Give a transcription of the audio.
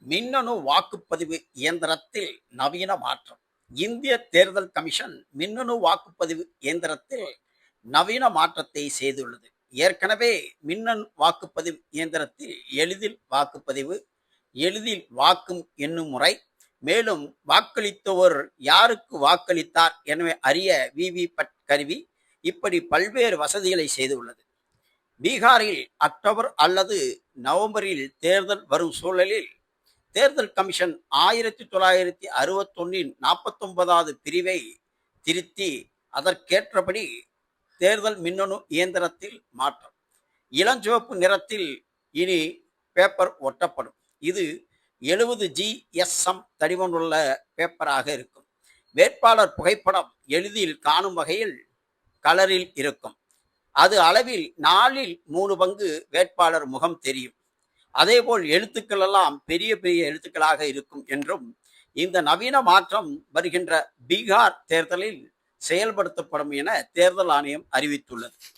மின்னணு வாக்குப்பதிவு இயந்திரத்தில் நவீன மாற்றம். இந்திய தேர்தல் கமிஷன் மின்னணு வாக்குப்பதிவு இயந்திரத்தில் நவீன மாற்றத்தை செய்துள்ளது. ஏற்கனவே மின்னணு வாக்குப்பதிவு இயந்திரத்தில் எளிதில் வாக்குப்பதிவு, எளிதில் வாக்கும் எண்ணும் முறை, மேலும் வாக்களித்தவர் யாருக்கு வாக்களித்தார் என அறிய விவிபேட் கருவி, இப்படி பல்வேறு வசதிகளை செய்துள்ளது. பீகாரில் அக்டோபர் அல்லது நவம்பரில் தேர்தல் வரும் சூழலில் தேர்தல் கமிஷன் 1961 49வது பிரிவை திருத்தி அதற்கேற்றபடி தேர்தல் மின்னணு இயந்திரத்தில் மாற்றம். இளஞ்சிவப்பு நிறத்தில் இனி பேப்பர் ஒட்டப்படும். இது 70 GSM தடிமனுள்ள பேப்பராக இருக்கும். வேட்பாளர் புகைப்படம் எளிதில் காணும் வகையில் கலரில் இருக்கும். அது அளவில் 4/3 பங்கு வேட்பாளர் முகம் தெரியும். அதேபோல் எழுத்துக்கள் எல்லாம் பெரிய பெரிய எழுத்துக்களாக இருக்கும் என்றும், இந்த நவீன மாற்றம் வருகின்ற பீகார் தேர்தலில் செயல்படுத்தப்படும் என தேர்தல் ஆணையம் அறிவித்துள்ளது.